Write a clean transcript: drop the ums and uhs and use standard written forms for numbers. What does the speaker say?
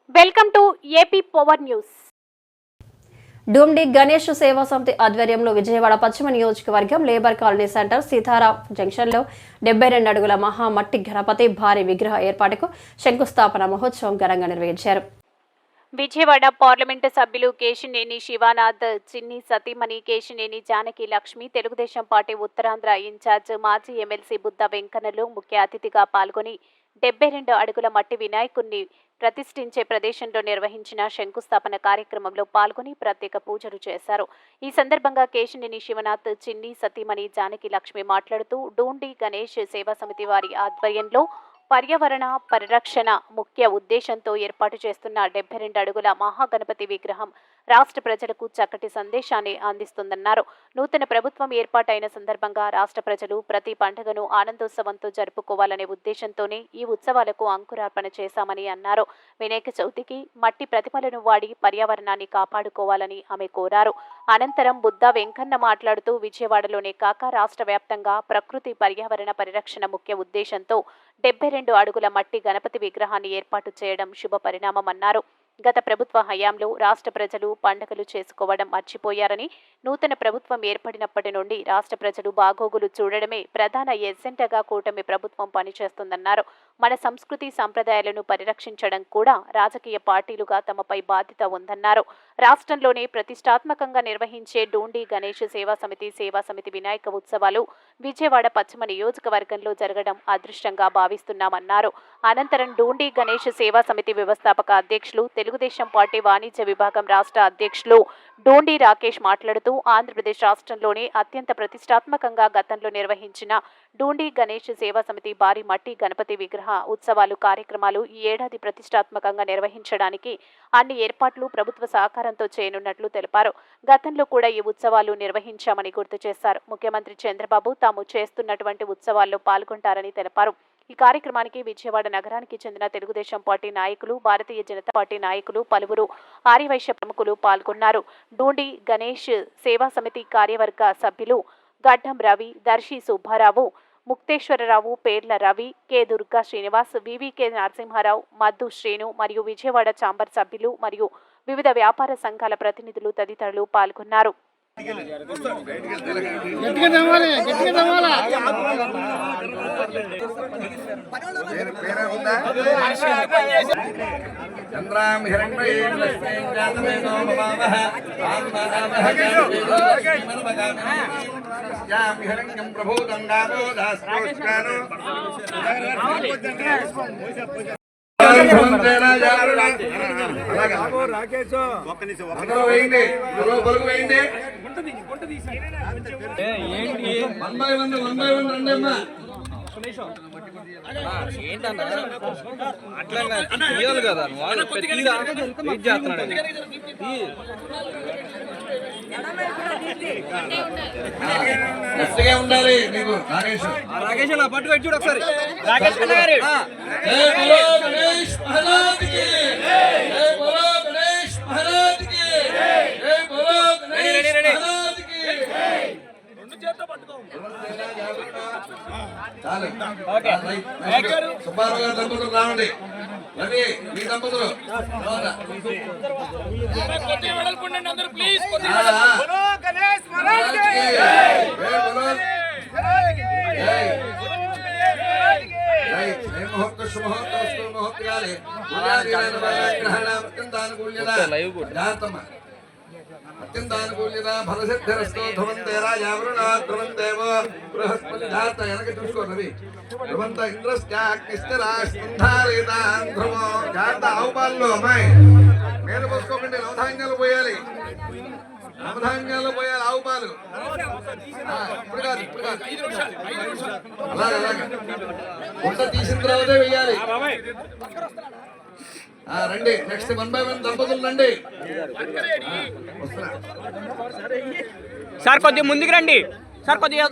Welcome to AP power news. డూమ్డి గణేష్ సేవా సమితి ఆధ్వర్యంలో విజయవాడ పశ్చిమ నియోజకవర్గం లేబర్ కాలనీ సెంటర్ సీతారా జంక్షన్లో 72 అడుగుల మహా మట్టి గణపతి భారీ విగ్రహ ఏర్పాటుకు శంకుస్థాపన మహోత్సవం ఘనంగా నిర్వహించారు. విజయవాడ పార్లమెంటు సభ్యులు కేశినేని శివానాథ్, చిన్ని సతీమణి కేశినేని జానకి లక్ష్మి, తెలుగుదేశం పార్టీ ఉత్తరాంధ్ర ఇన్ఛార్జ్ మాజీ ఎమ్మెల్సీ బుద్ధ వెంకన్నలు ముఖ్య అతిథిగా పాల్గొని 72 అడుగుల మట్టి వినాయకుణ్ణి ప్రతిష్ఠించే ప్రదేశంలో నిర్వహించిన శంకుస్థాపన కార్యక్రమంలో పాల్గొని ప్రత్యేక పూజలు చేశారు. ఈ సందర్భంగా కేశినేని శివనాథ్, చిన్ని సతీమణి జానకి లక్ష్మి మాట్లాడుతూ డూండి గణేష్ సేవా సమితి వారి ఆధ్వర్యంలో పర్యావరణ పరిరక్షణ ముఖ్య ఉద్దేశంతో ఏర్పాటు చేస్తున్న 72 అడుగుల మహాగణపతి విగ్రహం రాష్ట్ర ప్రజలకు చక్కటి సందేశాన్ని అందిస్తుందన్నారు. నూతన ప్రభుత్వం ఏర్పాటైన సందర్భంగా రాష్ట్ర ప్రజలు ప్రతి పండుగను ఆనందోత్సవంతో జరుపుకోవాలనే ఉద్దేశంతోనే ఈ ఉత్సవాలకు అంకురార్పణ చేశామని అన్నారు. వినాయక చవితికి మట్టి ప్రతిమలను వాడి పర్యావరణాన్ని కాపాడుకోవాలని ఆమె కోరారు. అనంతరం బుద్ధ వెంకన్న మాట్లాడుతూ విజయవాడలోనే కాక రాష్ట్ర వ్యాప్తంగా ప్రకృతి పర్యావరణ పరిరక్షణ ముఖ్య ఉద్దేశంతో 72 అడుగుల మట్టి గణపతి విగ్రహాన్ని ఏర్పాటు చేయడం శుభ పరిణామమన్నారు. గత ప్రభుత్వ హయాంలో రాష్ట్ర ప్రజలు పండుగలు చేసుకోవడం మర్చిపోయారని, నూతన ప్రభుత్వం ఏర్పడినప్పటి నుండి రాష్ట్ర ప్రజలు బాగోగులు చూడడమే ప్రధాన ఎజెండాగా కూటమి ప్రభుత్వం పనిచేస్తుందన్నారు. మన సంస్కృతి సంప్రదాయాలను పరిరక్షించడం కూడా రాజకీయ పార్టీలుగా తమపై బాధ్యత ఉందన్నారు. రాష్ట్రంలోనే ప్రతిష్టాత్మకంగా నిర్వహించే డూండి గణేష్ సేవా సమితి వినాయక ఉత్సవాలు విజయవాడ పశ్చిమ నియోజకవర్గంలో జరగడం అదృష్టంగా భావిస్తున్నామన్నారు. అనంతరం డూండి గణేష్ సేవా సమితి వ్యవస్థాపక అధ్యక్షులు, తెలుగుదేశం పార్టీ వాణిజ్య విభాగం రాష్ట్ర అధ్యక్షులు డోండి రాకేష్ మాట్లాడుతూ ఆంధ్రప్రదేశ్ రాష్ట్రంలోనే అత్యంత ప్రతిష్టాత్మకంగా గతంలో నిర్వహించిన డూండి గణేష్ సేవా సమితి భారీ మట్టి గణపతి విగ్రహ ఉత్సవాలు కార్యక్రమాలు ఈ ఏడాది ప్రతిష్టాత్మకంగా నిర్వహించడానికి అన్ని ఏర్పాట్లు ప్రభుత్వ సహకారంతో చేయనున్నట్లు తెలిపారు. గతంలో కూడా ఈ ఉత్సవాలు నిర్వహించామని గుర్తు చేశారు. ముఖ్యమంత్రి చంద్రబాబు తాము చేస్తున్నటువంటి ఉత్సవాల్లో పాల్గొంటారని తెలిపారు. ఈ కార్యక్రమానికి విజయవాడ నగరానికి చెందిన తెలుగుదేశం పార్టీ నాయకులు, భారతీయ జనతా పార్టీ నాయకులు, పలువురు ఆర్యవైశ్య ప్రముఖులు పాల్గొన్నారు. డూండి గణేష్ సేవా సమితి కార్యవర్గ సభ్యులు గడ్డం రవి, దర్శి సుబ్బారావు, ముక్తేశ్వరరావు, పేర్ల రవి, కె దుర్గా శ్రీనివాస్, వివికే నరసింహారావు, మద్దు శ్రీను మరియు విజయవాడ ఛాంబర్ సభ్యులు మరియు వివిధ వ్యాపార సంఘాల ప్రతినిధులు తదితరులు పాల్గొన్నారు. చంద్రాం హిరణ్మయీం లక్ష్మీం జాతవేదో మమావహ ఆత్మనామః యాం హిరణ్యం ప్రభూతం గావో దాస్రోష్కానో ఏంటన్నా అట్లా తీయాలి కదా, వెయిట్ చేస్తున్నాడు. ఉండాలి నీకు రాకేష్. రాకేష్ అలా పట్టు పెట్టి చూడు ఒకసారి. రాకేష్ సుబ్బారావు గారు దంపతులు రావండి. రవి మీ దంపతులు అత్యంతానుకూల్యత ఫలసిద్ధిరస్తో ధ్రువంతే రాజావరుణా ధ్రువంతేవో బృహస్పతి జాత వెనక చూసుకో రవి. ధ్రువంత ఇంద్రశ్చాగ్నిస్థిరాస్పంధారేతాన్ ధ్రువో జాత ఆవుపాల్లో అమ్మాయి మీద పోసుకోకండి. నవధాన్యాలు పోయాలి, నవధాన్యాలు పోయాలి ఆవు పాలు. ఇప్పుడు కాదు అలాగే వంట తీసిన తర్వాతే వెయ్యాలి. రండి, నెక్స్ట్ 1 by 1 దంపతులు రండి. సార్ కొద్దిగా ముందుకు రండి సార్, కొద్దిగా